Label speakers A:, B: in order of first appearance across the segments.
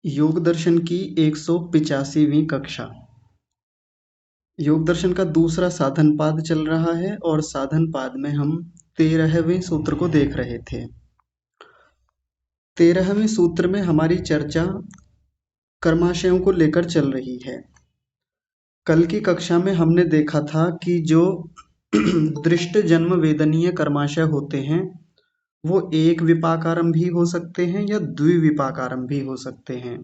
A: योग दर्शन की 185वीं कक्षा। योग दर्शन का दूसरा साधन पाद चल रहा है और साधन पाद में हम 13वें सूत्र को देख रहे थे। 13वें सूत्र में हमारी चर्चा कर्माशयों को लेकर चल रही है। कल की कक्षा में हमने देखा था कि जो दृष्ट जन्म वेदनीय कर्माशय होते हैं वो एक विपाकारंभी हो सकते हैं या द्विविपाकारंभी हो सकते हैं।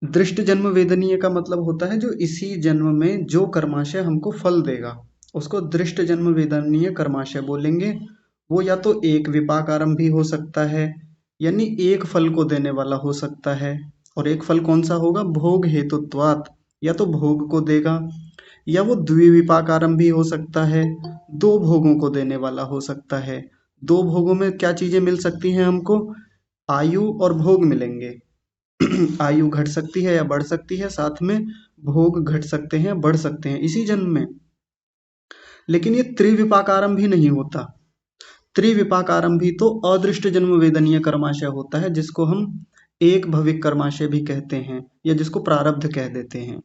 A: दृष्ट जन्म वेदनीय का मतलब होता है जो इसी जन्म में जो कर्माशय हमको फल देगा उसको दृष्ट जन्म वेदनीय कर्माशय बोलेंगे। वो या तो एक विपाकारंभी हो सकता है यानी एक फल को देने वाला हो सकता है। और एक फल कौन सा होगा? भोग हेतुत्वात्, या तो भोग को देगा, या वो द्विविपाकारंभी हो सकता है, दो भोगों को देने वाला हो सकता है। दो भोगों में क्या चीजें मिल सकती हैं हमको? आयु और भोग मिलेंगे। आयु घट सकती है या बढ़ सकती है, साथ में भोग घट सकते हैं बढ़ सकते हैं इसी जन्म में। लेकिन ये त्रिविपाकारम भी नहीं होता। त्रिविपाकारम भी तो अदृष्ट जन्म वेदनीय कर्माशय होता है जिसको हम एक भविक कर्माशय भी कहते हैं या जिसको प्रारब्ध कह देते हैं।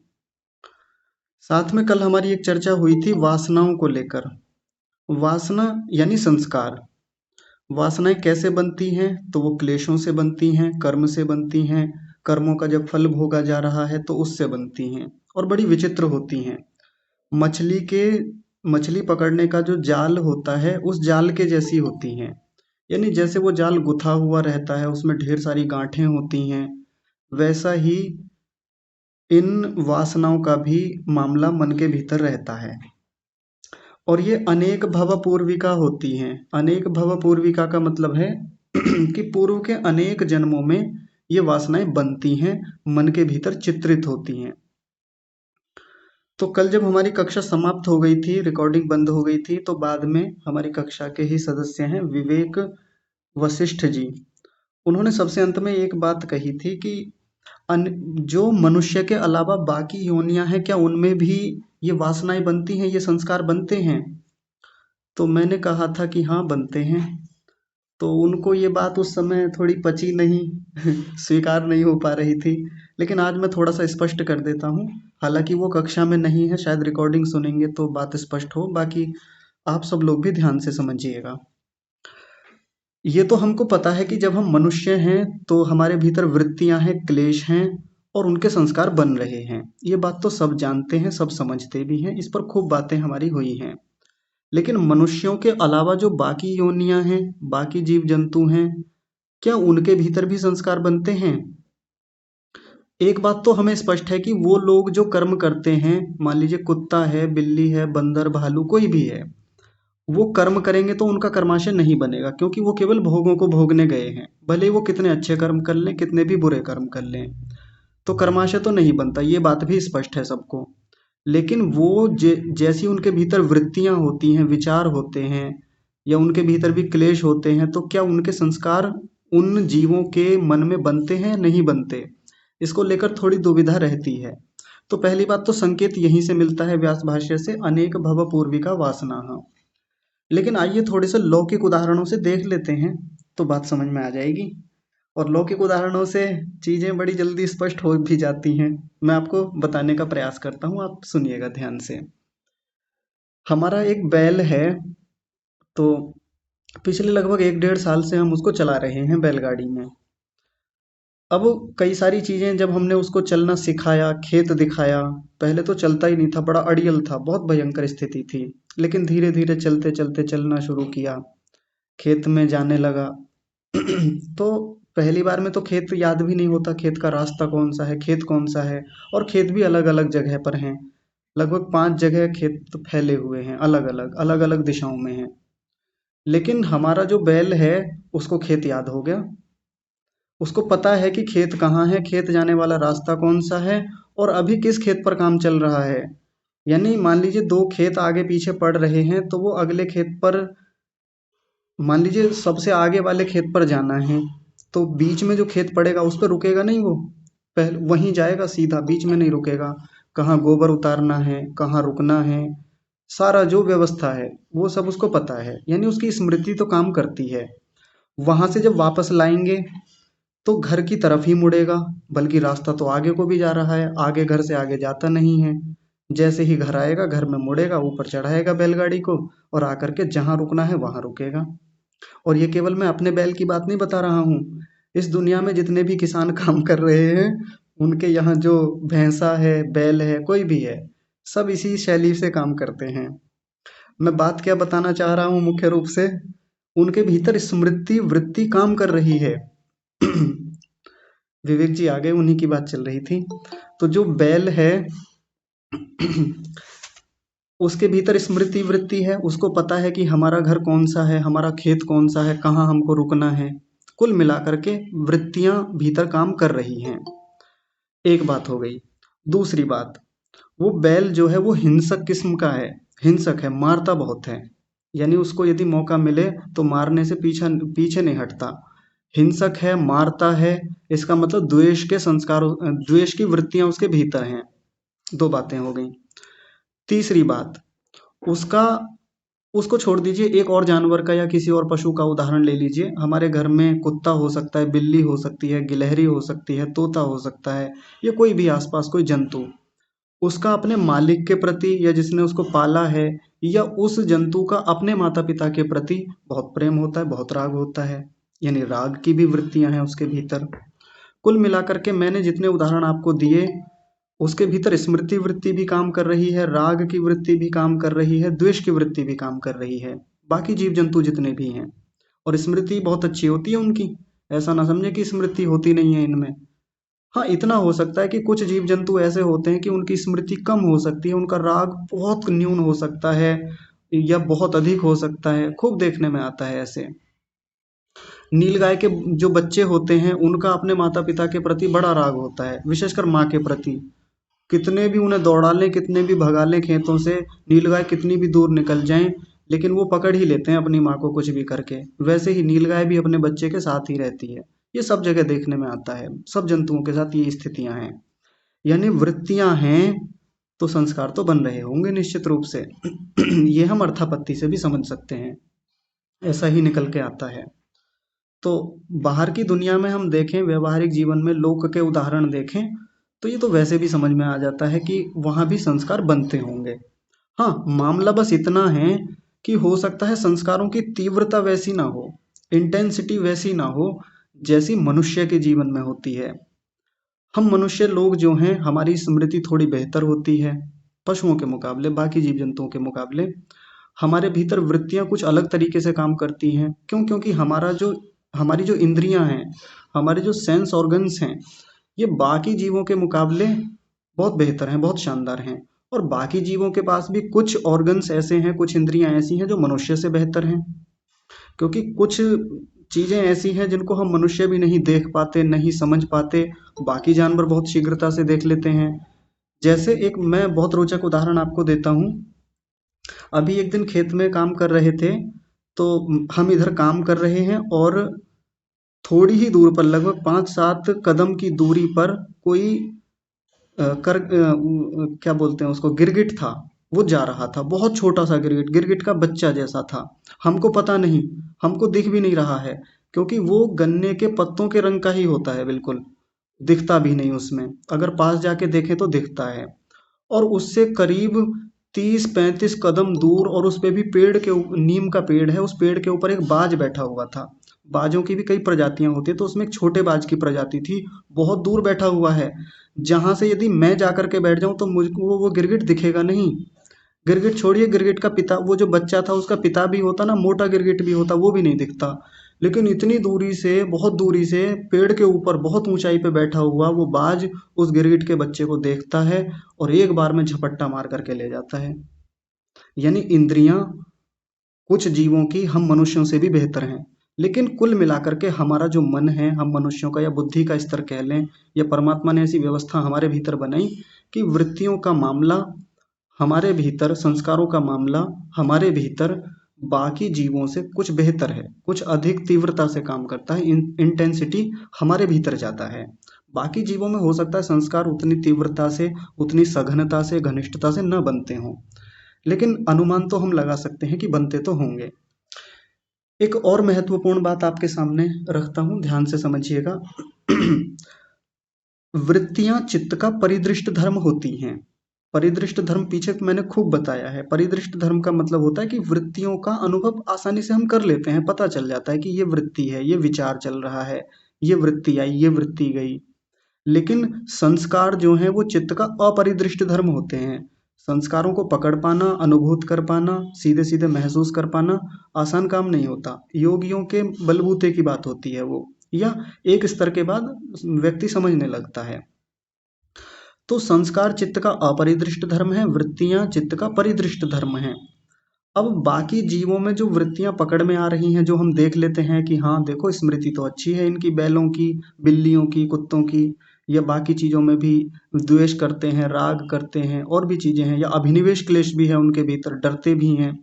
A: साथ में कल हमारी एक चर्चा हुई थी वासनाओं को लेकर। वासना यानी संस्कार। वासनाएं कैसे बनती हैं? तो वो क्लेशों से बनती हैं, कर्म से बनती हैं। कर्मों का जब फल भोगा जा रहा है तो उससे बनती हैं और बड़ी विचित्र होती हैं। मछली के मछली पकड़ने का जो जाल होता है उस जाल के जैसी होती हैं। यानी जैसे वो जाल गुथा हुआ रहता है उसमें ढेर सारी गांठें होती हैं, वैसा ही इन वासनाओं का भी मामला मन के भीतर रहता है। और ये अनेक भव पूर्विका होती हैं। अनेक भव पूर्विका का मतलब है कि पूर्व के अनेक जन्मों में ये वासनाएं बनती हैं, मन के भीतर चित्रित होती हैं। तो कल जब हमारी कक्षा समाप्त हो गई थी, रिकॉर्डिंग बंद हो गई थी, तो बाद में हमारी कक्षा के ही सदस्य हैं विवेक वशिष्ठ जी। उन्होंने सबसे अंत में एक बात कही थी कि जो मनुष्य के अलावा बाकी योनियां हैं क्या उनमें भी ये वासनाएं बनती हैं, ये संस्कार बनते हैं? तो मैंने कहा था कि हाँ बनते हैं। तो उनको ये बात उस समय थोड़ी पची नहीं, स्वीकार नहीं हो पा रही थी। लेकिन आज मैं थोड़ा सा स्पष्ट कर देता हूँ। हालांकि वो कक्षा में नहीं है, शायद रिकॉर्डिंग सुनेंगे तो बात स्पष्ट हो। बाकी आप सब लोग भी ध्यान से समझिएगा। ये तो हमको पता है कि जब हम मनुष्य हैं तो हमारे भीतर वृत्तियां हैं, क्लेश हैं और उनके संस्कार बन रहे हैं। ये बात तो सब जानते हैं, सब समझते भी हैं, इस पर खूब बातें हमारी हुई हैं। लेकिन मनुष्यों के अलावा जो बाकी योनियां हैं, बाकी जीव जंतु हैं, क्या उनके भीतर भी संस्कार बनते हैं? एक बात तो हमें स्पष्ट है कि वो लोग जो कर्म करते हैं, मान लीजिए कुत्ता है, बिल्ली है, बंदर, भालू, कोई भी है, वो कर्म करेंगे तो उनका कर्माशय नहीं बनेगा क्योंकि वो केवल भोगों को भोगने गए हैं। भले ही वो कितने अच्छे कर्म कर लें, कितने भी बुरे कर्म कर लें, तो कर्माशय तो नहीं बनता, ये बात भी स्पष्ट है सबको। लेकिन वो जैसी उनके भीतर वृत्तियां होती हैं, विचार होते हैं, या उनके भीतर भी क्लेश होते हैं, तो क्या उनके संस्कार उन जीवों के मन में बनते हैं, नहीं बनते? इसको लेकर थोड़ी दुविधा रहती है। तो पहली बात तो संकेत यहीं से मिलता है व्यास भाष्य से, अनेक भव पूर्विका वासना। लेकिन आइए थोड़े से लौकिक उदाहरणों से देख लेते हैं तो बात समझ में आ जाएगी। और लौकिक उदाहरणों से चीजें बड़ी जल्दी स्पष्ट हो भी जाती हैं। मैं आपको बताने का प्रयास करता हूँ, आप सुनिएगा ध्यान से। हमारा एक बैल है, तो पिछले लगभग 1 डेढ़ साल से हम उसको चला रहे हैं बैलगाड़ी में। अब कई सारी चीजें जब हमने उसको चलना सिखाया, खेत दिखाया, पहले तो चलता ही नहीं था, बड़ा अड़ियल था, बहुत भयंकर स्थिति थी। लेकिन धीरे धीरे चलते चलते चलना शुरू किया, खेत में जाने लगा। तो पहली बार में तो खेत याद भी नहीं होता, खेत का रास्ता कौन सा है, खेत कौन सा है। और खेत भी अलग अलग जगह पर हैं, लगभग 5 जगह खेत तो फैले हुए हैं, अलग अलग दिशाओं में हैं। लेकिन हमारा जो बैल है उसको खेत याद हो गया। उसको पता है कि खेत कहाँ है, खेत जाने वाला रास्ता कौन सा है, और अभी किस खेत पर काम चल रहा है। यानी मान लीजिए 2 खेत आगे पीछे पड़ रहे हैं तो वो अगले खेत पर, मान लीजिए सबसे आगे वाले खेत पर जाना है, तो बीच में जो खेत पड़ेगा उस पर रुकेगा नहीं वो, पहले वहीं जाएगा सीधा, बीच में नहीं रुकेगा। कहाँ गोबर उतारना है, कहाँ रुकना है, सारा जो व्यवस्था है वो सब उसको पता है, यानी उसकी स्मृति तो काम करती है। वहां से जब वापस लाएंगे तो घर की तरफ ही मुड़ेगा, बल्कि रास्ता तो आगे को भी जा रहा है, आगे घर से आगे जाता नहीं है। जैसे ही घर आएगा, घर में मुड़ेगा, ऊपर चढ़ाएगा बैलगाड़ी को और आकर के जहाँ रुकना है वहाँ रुकेगा। और ये केवल मैं अपने बैल की बात नहीं बता रहा हूँ। इस दुनिया में जितने भी किसान काम कर रहे हैं, उनके यहाँ जो भैंसा है, बैल है, कोई भी है, सब इसी शैली से काम करते हैं। मैं बात क्या बताना चाह रहा हूँ मुख्य रूप से, उनके भीतर स्मृति वृत्ति काम कर रही है। विवेक जी आ गए, उन्हीं की बात चल रही थी। तो जो बैल है उसके भीतर स्मृति वृत्ति है, उसको पता है कि हमारा घर कौन सा है, हमारा खेत कौन सा है, कहाँ हमको रुकना है। कुल मिलाकर के वृत्तियां भीतर काम कर रही हैं। एक बात हो गई। दूसरी बात, वो बैल जो है वो हिंसक किस्म का है, हिंसक है, मारता बहुत है। यानी उसको यदि मौका मिले तो मारने से पीछा पीछे नहीं हटता। हिंसक है, मारता है, इसका मतलब द्वेष के संस्कारों, द्वेष की वृत्तियां उसके भीतर हैं। दो बातें हो गई। तीसरी बात, उसका उसको छोड़ दीजिए, एक और जानवर का या किसी और पशु का उदाहरण ले लीजिए। हमारे घर में कुत्ता हो सकता है, बिल्ली हो सकती है, गिलहरी हो सकती है, तोता हो सकता है, या कोई भी आसपास कोई जंतु। उसका अपने मालिक के प्रति या जिसने उसको पाला है, या उस जंतु का अपने माता पिता के प्रति बहुत प्रेम होता है, बहुत राग होता है। यानी राग की भी वृत्तियां हैं उसके भीतर। कुल मिलाकर के मैंने जितने उदाहरण आपको दिए, उसके भीतर स्मृति वृत्ति भी काम कर रही है, राग की वृत्ति भी काम कर रही है, द्वेष की वृत्ति भी काम कर रही है। बाकी जीव जंतु जितने भी हैं, और स्मृति बहुत अच्छी होती है उनकी, ऐसा ना समझे कि स्मृति होती नहीं है इनमें। हाँ, इतना हो सकता है कि कुछ जीव जंतु ऐसे होते हैं कि उनकी स्मृति कम हो सकती है, उनका राग बहुत न्यून हो सकता है या बहुत अधिक हो सकता है, खूब देखने में आता है ऐसे। नीलगाय के जो बच्चे होते हैं उनका अपने माता पिता के प्रति बड़ा राग होता है, विशेषकर माँ के प्रति। कितने भी उन्हें दौड़ा लें, कितने भी भगा लें खेतों से, नीलगाय कितनी भी दूर निकल जाएं, लेकिन वो पकड़ ही लेते हैं अपनी माँ को कुछ भी करके। वैसे ही नीलगाय भी अपने बच्चे के साथ ही रहती है। ये सब जगह देखने में आता है, सब जंतुओं के साथ ये स्थितियां हैं। यानी वृत्तियां हैं तो संस्कार तो बन रहे होंगे निश्चित रूप से। ये हम अर्थापत्ति से भी समझ सकते हैं, ऐसा ही निकल के आता है। तो बाहर की दुनिया में हम देखें, व्यवहारिक जीवन में लोक के उदाहरण देखें, तो ये तो वैसे भी समझ में आ जाता है कि वहाँ भी संस्कार बनते होंगे। हाँ, मामला बस इतना है कि हो सकता है संस्कारों की तीव्रता वैसी ना हो, इंटेंसिटी वैसी ना हो जैसी मनुष्य के जीवन में होती है। हम मनुष्य लोग जो हैं, हमारी स्मृति थोड़ी बेहतर होती है पशुओं के मुकाबले, बाकी जीव जंतुओं के मुकाबले। हमारे भीतर वृत्तियां कुछ अलग तरीके से काम करती हैं। क्यों? क्योंकि हमारी जो इंद्रियां हैं, हमारे जो सेंस ऑर्गन्स हैं, ये बाकी जीवों के मुकाबले बहुत बेहतर हैं, बहुत शानदार हैं। और बाकी जीवों के पास भी कुछ ऑर्गन्स ऐसे हैं, कुछ इंद्रियां ऐसी हैं जो मनुष्य से बेहतर हैं। क्योंकि कुछ चीजें ऐसी हैं जिनको हम मनुष्य भी नहीं देख पाते, नहीं समझ पाते, बाकी जानवर बहुत शीघ्रता से देख लेते हैं। जैसे एक मैं बहुत रोचक उदाहरण आपको देता हूँ। अभी एक दिन खेत में काम कर रहे थे, तो हम इधर काम कर रहे हैं और थोड़ी ही दूर पर, लगभग 5-7 कदम की दूरी पर कोई क्या बोलते हैं उसको, गिरगिट था। वो जा रहा था, बहुत छोटा सा गिरगिट, गिरगिट का बच्चा जैसा था। हमको पता नहीं, हमको दिख भी नहीं रहा है, क्योंकि वो गन्ने के पत्तों के रंग का ही होता है, बिल्कुल दिखता भी नहीं उसमें। अगर पास जाके देखें तो दिखता है। और उससे करीब 30-35 कदम दूर, और उस पे भी पेड़ के नीम का पेड़ है, उस पेड़ के ऊपर एक बाज बैठा हुआ था। बाजों की भी कई प्रजातियां होती है, तो उसमें एक छोटे बाज की प्रजाति थी, बहुत दूर बैठा हुआ है। जहां से यदि मैं जाकर के बैठ जाऊं तो मुझको वो गिरगिट दिखेगा नहीं। गिरगिट छोड़िए, गिरगिट का पिता, वो जो बच्चा था उसका पिता भी होता ना, मोटा गिरगिट भी होता, वो भी नहीं दिखता। लेकिन इतनी दूरी से, बहुत दूरी से, पेड़ के ऊपर बहुत ऊंचाई पे बैठा हुआ वो बाज उस गिरगिट के बच्चे को देखता है और एक बार में झपट्टा मार करके ले जाता है। यानी इंद्रियां कुछ जीवों की हम मनुष्यों से भी बेहतर हैं। लेकिन कुल मिलाकर के हमारा जो मन है, हम मनुष्यों का या बुद्धि का स्तर कह लें, या परमात्मा ने ऐसी व्यवस्था हमारे भीतर बनाई कि वृत्तियों का मामला हमारे भीतर, संस्कारों का मामला हमारे भीतर बाकी जीवों से कुछ बेहतर है, कुछ अधिक तीव्रता से काम करता है, इंटेंसिटी हमारे भीतर जाता है। बाकी जीवों में हो सकता है संस्कार उतनी तीव्रता से, उतनी सघनता से, घनिष्ठता से न बनते हों, लेकिन अनुमान तो हम लगा सकते हैं कि बनते तो होंगे। एक और महत्वपूर्ण बात आपके सामने रखता हूं, ध्यान से समझिएगा। वृत्तियां चित्त का परिदृष्ट धर्म होती हैं। परिदृष्ट धर्म पीछे मैंने खूब बताया है। परिदृष्ट धर्म का मतलब होता है कि वृत्तियों का अनुभव आसानी से हम कर लेते हैं, पता चल जाता है कि ये वृत्ति है, ये विचार चल रहा है, ये वृत्ति आई, ये वृत्ति गई। लेकिन संस्कार जो हैं वो चित्त का अपरिदृष्ट धर्म होते हैं। संस्कारों को पकड़ पाना, अनुभूत कर पाना, सीधे सीधे महसूस कर पाना आसान काम नहीं होता। योगियों के बलबूते की बात होती है वो, या एक स्तर के बाद व्यक्ति समझने लगता है। तो संस्कार चित्त का अपरिदृष्ट धर्म है, वृत्तियां चित्त का परिदृष्ट धर्म है। अब बाकी जीवों में जो वृत्तियां पकड़ में आ रही हैं, जो हम देख लेते हैं कि हाँ देखो स्मृति तो अच्छी है इनकी, बैलों की, बिल्लियों की, कुत्तों की, या बाकी चीजों में भी द्वेष करते हैं, राग करते हैं, और भी चीजें हैं, या अभिनिवेश क्लेश भी है उनके भीतर, डरते भी हैं।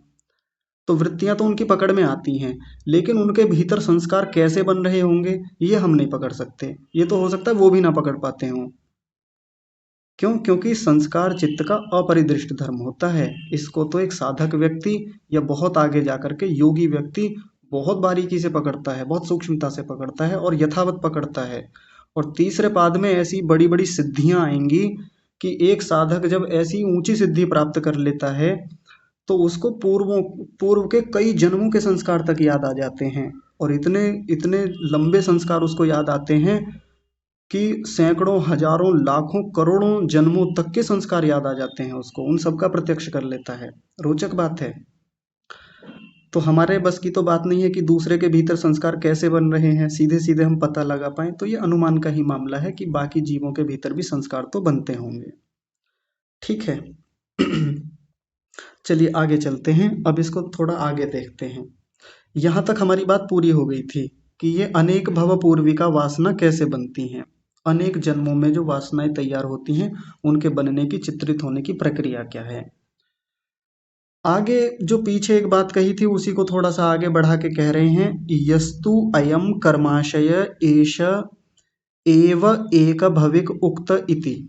A: तो वृत्तियां तो उनकी पकड़ में आती हैं, लेकिन उनके भीतर संस्कार कैसे बन रहे होंगे ये हम नहीं पकड़ सकते। ये तो हो सकता है वो भी ना पकड़ पाते हों। क्यों? क्योंकि संस्कार चित्त का अपरिदृष्ट धर्म होता है। इसको तो एक साधक व्यक्ति या बहुत आगे जाकर के योगी व्यक्ति बहुत बारीकी से पकड़ता है, बहुत सूक्ष्मता से पकड़ता है और यथावत पकड़ता है। और तीसरे पाद में ऐसी बड़ी बड़ी सिद्धियां आएंगी कि एक साधक जब ऐसी ऊंची सिद्धि प्राप्त कर लेता है तो उसको पूर्व के कई जन्मों के संस्कार तक याद आ जाते हैं। और इतने इतने लंबे संस्कार उसको याद आते हैं कि सैकड़ों, हजारों, लाखों, करोड़ों जन्मों तक के संस्कार याद आ जाते हैं उसको, उन सबका प्रत्यक्ष कर लेता है। रोचक बात है। तो हमारे बस की तो बात नहीं है कि दूसरे के भीतर संस्कार कैसे बन रहे हैं सीधे सीधे हम पता लगा पाए, तो ये अनुमान का ही मामला है कि बाकी जीवों के भीतर भी संस्कार तो बनते होंगे। ठीक है। चलिए आगे चलते हैं, अब इसको थोड़ा आगे देखते हैं। यहाँ तक हमारी बात पूरी हो गई थी कि ये अनेक भव पूर्विका वासना कैसे बनती हैं, अनेक जन्मों में जो वासनाएं तैयार होती हैं उनके बनने की, चित्रित होने की प्रक्रिया क्या है। आगे जो पीछे एक बात कही थी उसी को थोड़ा सा आगे बढ़ा के कह रहे हैं, यस्तु अयम कर्माशय एष एव एक भविक उक्त इति।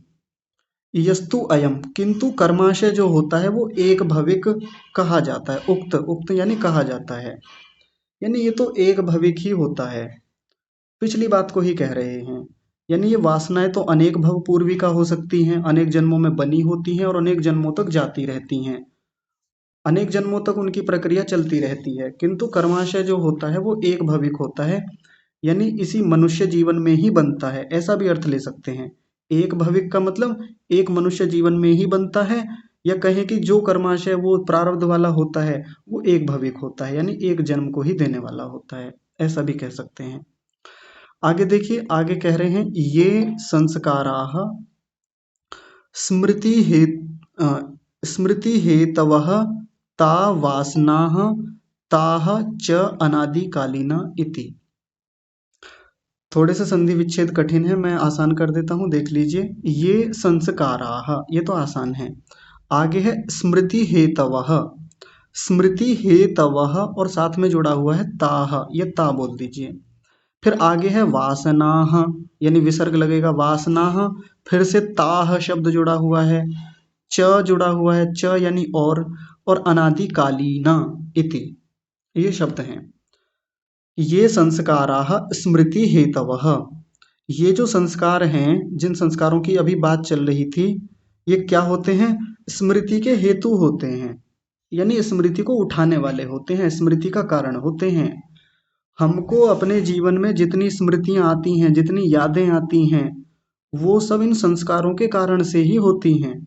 A: यस्तु अयम, किंतु कर्माशय जो होता है वो एक भविक कहा जाता है। उक्त, उक्त यानी कहा जाता है, यानी ये तो एक भविक ही होता है। पिछली बात को ही कह रहे हैं। यानी ये वासनाएं तो अनेक भव पूर्विका हो सकती हैं, अनेक जन्मों में बनी होती हैं और अनेक जन्मों तक जाती रहती हैं, अनेक जन्मों तक उनकी प्रक्रिया चलती रहती है। किंतु कर्माशय जो होता है वो एक भविक होता है, यानी इसी मनुष्य जीवन में ही बनता है, ऐसा भी अर्थ ले सकते हैं। एक भविक का मतलब एक मनुष्य जीवन में ही बनता है, या कहें कि जो कर्माशय वो प्रारब्ध वाला होता है वो एक भविक होता है, यानी एक जन्म को ही देने वाला होता है, ऐसा भी कह सकते हैं। आगे देखिए, आगे कह रहे हैं ये संस्काराः स्मृति हे स्मृति हेतवः ता वासनाः ताः च अनादिकालिना इति। थोड़े से संधि विच्छेद कठिन है, मैं आसान कर देता हूँ, देख लीजिए। ये संस्काराः, ये तो आसान है। आगे है स्मृति हेतवः, स्मृति हेतवः और साथ में जुड़ा हुआ है ताः, ये ता बोल दीजिए। फिर आगे है वासनाः, यानी विसर्ग लगेगा, वासनाः, फिर से ताः शब्द जुड़ा हुआ है, च जुड़ा हुआ है, च यानी और अनादिकालीना इति, ये शब्द हैं। ये संस्काराः स्मृति हेतवः, ये जो संस्कार हैं, जिन संस्कारों की अभी बात चल रही थी, ये क्या होते हैं? स्मृति के हेतु होते हैं, यानी स्मृति को उठाने वाले होते हैं, स्मृति का कारण होते हैं। हमको अपने जीवन में जितनी स्मृतियां आती हैं, जितनी यादें आती हैं, वो सब इन संस्कारों के कारण से ही होती हैं।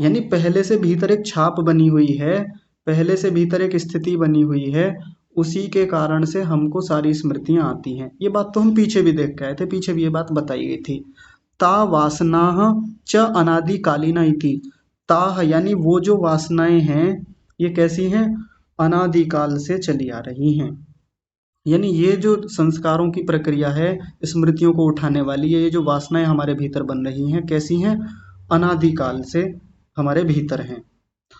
A: यानी पहले से भीतर एक छाप बनी हुई है, पहले से भीतर एक स्थिति बनी हुई है, उसी के कारण से हमको सारी स्मृतियां आती हैं। ये बात तो हम पीछे भी देख के आए थे, पीछे भी ये बात बताई गई थी। ता वासनाः च अनादिकालिना इति। ता यानी वो जो वासनाएं हैं ये कैसी हैं? अनादिकाल से चली आ रही हैं। यानी ये जो संस्कारों की प्रक्रिया है, स्मृतियों को उठाने वाली, ये जो वासनाएं हमारे भीतर बन रही हैं, कैसी हैं? अनादिकाल से हमारे भीतर हैं।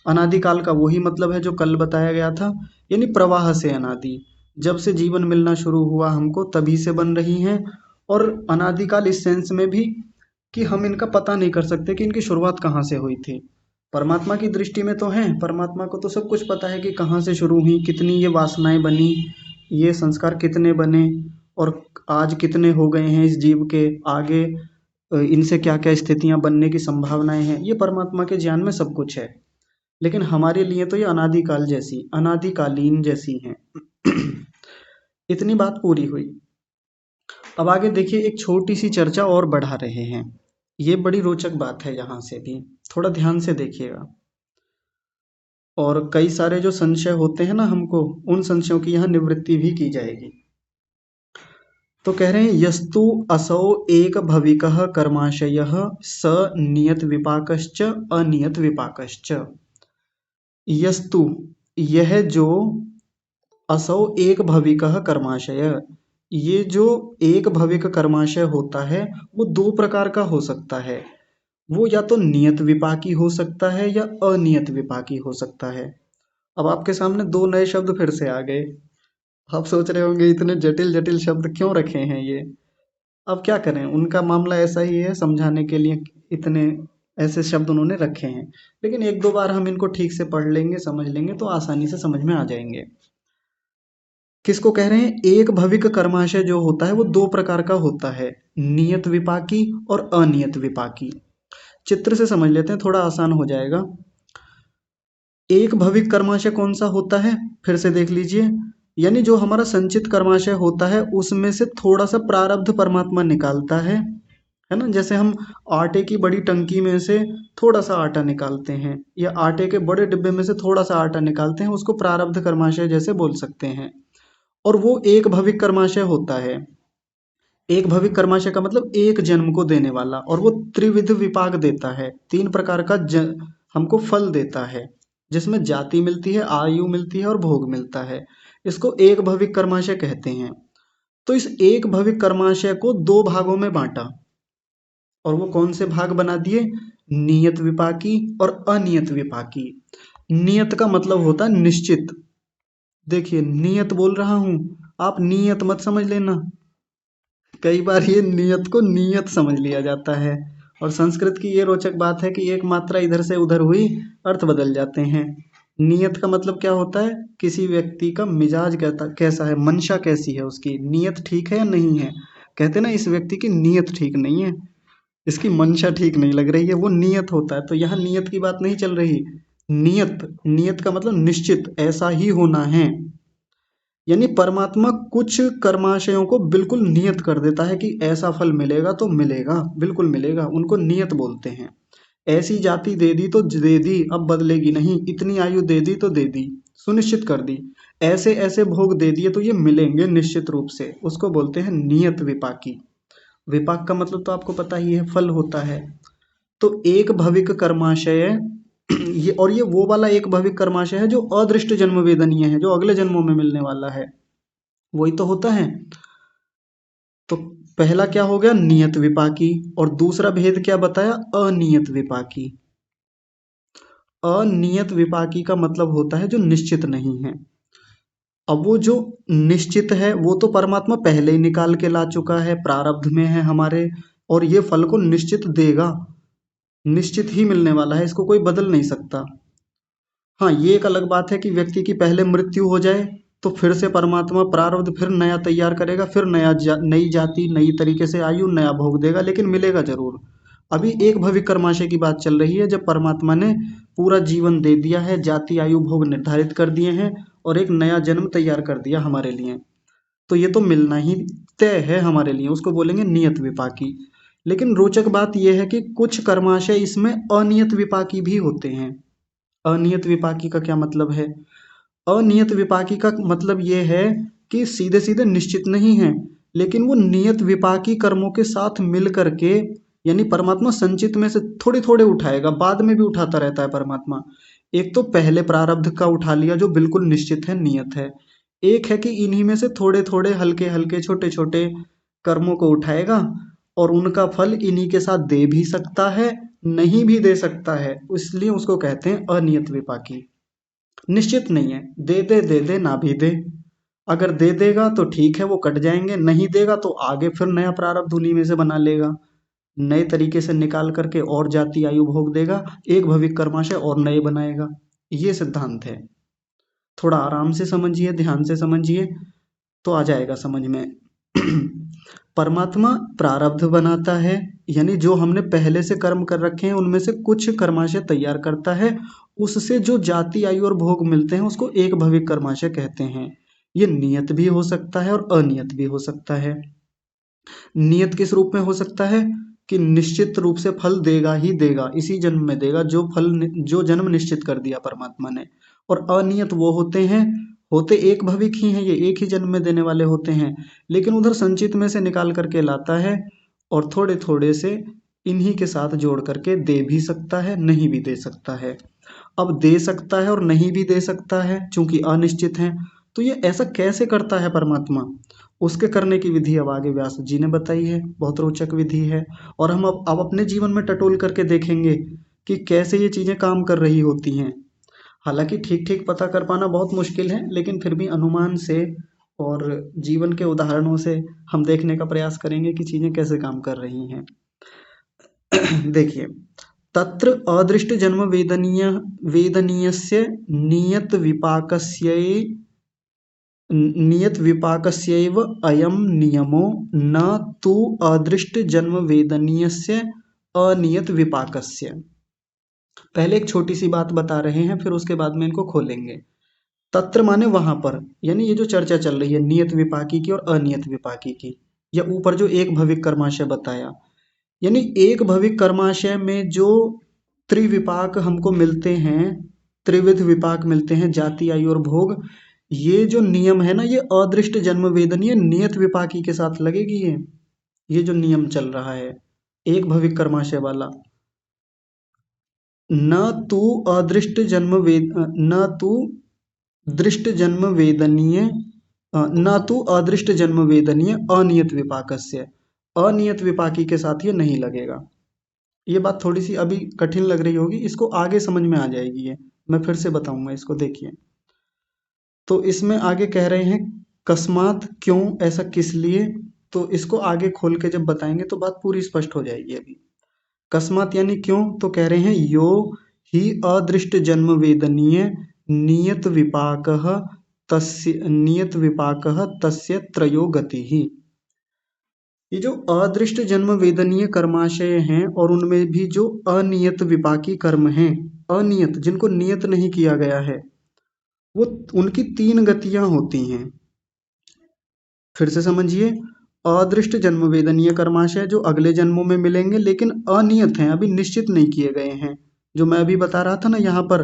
A: अनादिकाल का वही मतलब है जो कल बताया गया था, यानी प्रवाह से अनादि, जब से जीवन मिलना शुरू हुआ हमको तभी से बन रही हैं। और अनादिकाल इस सेंस में भी कि हम इनका पता नहीं कर सकते कि इनकी शुरुआत कहाँ से हुई थी। परमात्मा की दृष्टि में तो है, परमात्मा को तो सब कुछ पता है कि कहाँ से शुरू हुई, कितनी ये वासनाएं बनी, ये संस्कार कितने बने और आज कितने हो गए हैं इस जीव के, आगे इनसे क्या क्या स्थितियां बनने की संभावनाएं हैं, ये परमात्मा के ज्ञान में सब कुछ है। लेकिन हमारे लिए तो ये अनादिकाल जैसी, अनादिकालीन जैसी हैं। इतनी बात पूरी हुई। अब आगे देखिए, एक छोटी सी चर्चा और बढ़ा रहे हैं। ये बड़ी रोचक बात है, यहाँ से भी थोड़ा ध्यान से देखिएगा। और कई सारे जो संशय होते हैं ना हमको, उन संशयों की यहाँ निवृत्ति भी की जाएगी। तो कह रहे हैं, यस्तु असौ एक भविकः कर्माशयः स नियत विपाकश्च अनियत विपाकश्च। यस्तु, यह जो, असौ एक भविकः कर्माशय, ये जो एक भविक कर्माशय होता है वो दो प्रकार का हो सकता है। वो या तो नियत विपाकी हो सकता है या अनियत विपाकी हो सकता है। अब आपके सामने दो नए शब्द फिर से आ गए। आप सोच रहे होंगे इतने जटिल जटिल शब्द क्यों रखे हैं ये। अब क्या करें, उनका मामला ऐसा ही है, समझाने के लिए इतने ऐसे शब्द उन्होंने रखे हैं। लेकिन एक दो बार हम इनको ठीक से पढ़ लेंगे, समझ लेंगे तो आसानी से समझ में आ जाएंगे। किसको कह रहे हैं, एक भविक कर्माशय जो होता है वो दो प्रकार का होता है, नियत विपाकी और अनियत विपाकी। चित्र से समझ लेते हैं, थोड़ा आसान हो जाएगा। एक भविक कर्माशय कौन सा होता है, फिर से देख लीजिए। यानी जो हमारा संचित कर्माशय होता है उसमें से थोड़ा सा प्रारब्ध परमात्मा निकालता है ना। जैसे हम आटे की बड़ी टंकी में से थोड़ा सा आटा निकालते हैं, या आटे के बड़े डिब्बे में से थोड़ा सा आटा निकालते हैं, उसको प्रारब्ध कर्माशय जैसे बोल सकते हैं। और वो एक भविक कर्माशय होता है। एक भविक कर्माशय का मतलब एक जन्म को देने वाला, और वो त्रिविध विपाक देता है, तीन प्रकार का हमको फल देता है, जिसमें जाति मिलती है, आयु मिलती है और भोग मिलता है। इसको एक भविक कर्माशय कहते हैं। तो इस एक भविक कर्माशय को दो भागों में बांटा, और वो कौन से भाग बना दिए, नियत विपाकी और अनियत विपाकी। नियत का मतलब होता है निश्चित। देखिए, नियत बोल रहा हूं, आप नियत मत समझ लेना। कई बार ये नियत को नियत समझ लिया जाता है। और संस्कृत की ये रोचक बात है कि एक मात्रा इधर से उधर हुई, अर्थ बदल जाते हैं। नियत का मतलब क्या होता है, किसी व्यक्ति का मिजाज कैसा है, मंशा कैसी है उसकी, नियत ठीक है या नहीं है। कहते हैं ना, इस व्यक्ति की नियत ठीक नहीं है, इसकी मंशा ठीक नहीं लग रही है, वो नियत होता है। तो यहाँ नियत की बात नहीं चल रही। नियत, नियत का मतलब निश्चित, ऐसा ही होना है। यानी परमात्मा कुछ कर्माशयों को बिल्कुल नियत कर देता है कि ऐसा फल मिलेगा तो मिलेगा, बिल्कुल मिलेगा, उनको नियत बोलते हैं। ऐसी जाति दे दी तो दे दी, अब बदलेगी नहीं, इतनी आयु दे दी तो दे दी, सुनिश्चित कर दी, ऐसे ऐसे भोग दे दिए तो ये मिलेंगे निश्चित रूप से, उसको बोलते हैं नियत विपाकी। विपाक का मतलब तो आपको पता ही है, फल होता है। तो एक भविक कर्माशय, ये वो वाला एक भविक कर्माशय है जो अदृष्ट जन्म वेदनीय है, जो अगले जन्मों में मिलने वाला है, वही तो होता है। तो पहला क्या हो गया, नियत विपाकी, और दूसरा भेद क्या बताया, अनियत विपाकी। अनियत विपाकी का मतलब होता है जो निश्चित नहीं है। अब वो जो निश्चित है वो तो परमात्मा पहले ही निकाल के ला चुका है, प्रारब्ध में है हमारे, और ये फल को निश्चित देगा, निश्चित ही मिलने वाला है, इसको कोई बदल नहीं सकता। हाँ, ये एक अलग बात है कि व्यक्ति की पहले मृत्यु हो जाए तो फिर से परमात्मा प्रारब्ध फिर नया तैयार करेगा, फिर नई जाति, नई तरीके से आयु, नया भोग देगा, लेकिन मिलेगा जरूर। अभी एक भविक कर्माशय की बात चल रही है, जब परमात्मा ने पूरा जीवन दे दिया है, जाति आयु भोग निर्धारित कर दिए हैं, और एक नया जन्म तैयार कर दिया हमारे लिए, तो ये तो मिलना ही तय है हमारे लिए, उसको बोलेंगे नियत विपाकी। लेकिन रोचक बात यह है कि कुछ कर्माशय इसमें अनियत विपाकी भी होते हैं। अनियत विपाकी का क्या मतलब है, अनियत विपाकी का मतलब ये है कि सीधे सीधे निश्चित नहीं है, लेकिन वो नियत विपाकी कर्मों के साथ मिल करके, यानी परमात्मा संचित में से थोड़े थोड़े उठाएगा, बाद में भी उठाता रहता है परमात्मा। एक तो पहले प्रारब्ध का उठा लिया जो बिल्कुल निश्चित है, नियत है। एक है कि इन्हीं में से थोड़े थोड़े हल्के हल्के छोटे छोटे कर्मों को उठाएगा, और उनका फल इन्हीं के साथ दे भी सकता है, नहीं भी दे सकता है, इसलिए उसको कहते हैं अनियत विपाकी। निश्चित नहीं है, दे दे ना भी दे। अगर दे देगा तो ठीक है, वो कट जाएंगे, नहीं देगा तो आगे फिर नया प्रारब्ध उन्हीं में से बना लेगा, नए तरीके से निकाल करके और जाति आयु भोग देगा, एक भविक कर्माशय और नए बनाएगा। ये सिद्धांत है। थोड़ा आराम से समझिए, ध्यान से समझिए, तो आ जाएगा समझ में। परमात्मा प्रारब्ध बनाता है, यानी जो हमने पहले से कर्म कर रखे हैं उनमें से कुछ कर्माशय तैयार करता है, उससे जो जाति आयु और भोग मिलते हैं उसको एक भविक कर्माशय कहते हैं। ये नियत भी हो सकता है और अनियत भी हो सकता है। नियत किस रूप में हो सकता है कि निश्चित रूप से फल देगा ही देगा, इसी जन्म में देगा, जो फल जो जन्म निश्चित कर दिया परमात्मा ने। और अनियत वो होते एक भविक ही हैं, ये एक ही जन्म में देने वाले होते हैं, लेकिन उधर संचित में से निकाल करके लाता है और थोड़े थोड़े से इन्हीं के साथ जोड़ करके दे भी सकता है, नहीं भी दे सकता है। अब दे सकता है और नहीं भी दे सकता है चूंकि अनिश्चित है, तो ये ऐसा कैसे करता है परमात्मा, उसके करने की विधि अब आगे व्यास जी ने बताई है, बहुत रोचक विधि है। और हम अब अपने जीवन में टटोल करके देखेंगे कि कैसे ये चीजें काम कर रही होती हैं। हालांकि ठीक ठीक पता कर पाना बहुत मुश्किल है, लेकिन फिर भी अनुमान से और जीवन के उदाहरणों से हम देखने का प्रयास करेंगे कि चीजें कैसे काम कर रही हैं। देखिए, तत्र अदृष्ट जन्म वेदनीयस्य नियत विपाकस्यैव अयं नियमो न तु अदृष्ट जन्म वेदनीयस्य अनियत विपाकस्य। पहले एक छोटी सी बात बता रहे हैं, फिर उसके बाद में इनको खोलेंगे। तत्र माने वहां पर, यानी ये जो चर्चा चल रही है नियत विपाकी की और अनियत विपाकी की, या ऊपर जो एक भविक कर्माशय बताया, यानी एक भविक कर्माशय में जो त्रिविपाक हमको मिलते हैं, त्रिविध विपाक मिलते हैं, जाति आयु और भोग, ये जो नियम है ना, ये अदृष्ट जन्म वेदनीय नियत विपाकी के साथ लगेगी। ये जो नियम चल रहा है एक भविक कर्माशय वाला, न तू अदृष्ट जन्म वेद न तू दृष्ट जन्म वेदनीय न तू अदृष्ट जन्म वेदनीय अनियत विपाकस्य, अनियत विपाकी के साथ ये नहीं लगेगा। ये बात थोड़ी सी अभी कठिन लग रही होगी, इसको आगे समझ में आ जाएगी, ये मैं फिर से बताऊंगा इसको। देखिए, तो इसमें आगे कह रहे हैं कस्मात, क्यों, ऐसा किस लिए, तो इसको आगे खोल के जब बताएंगे तो बात पूरी स्पष्ट हो जाएगी। अभी कस्मात यानी क्यों, तो कह रहे हैं यो ही अदृष्ट जन्म वेदनीय नियत विपाकः तस्य त्रयो गति ही। ये जो अदृष्ट जन्म वेदनीय कर्माशय हैं और उनमें भी जो अनियत विपाकी कर्म हैं, अनियत जिनको नियत नहीं किया गया है, वो उनकी तीन गतियां होती हैं। फिर से समझिए, अदृष्ट जन्म वेदनीय कर्माशय जो अगले जन्मों में मिलेंगे लेकिन अनियत हैं, अभी निश्चित नहीं किए गए हैं, जो मैं अभी बता रहा था ना यहाँ पर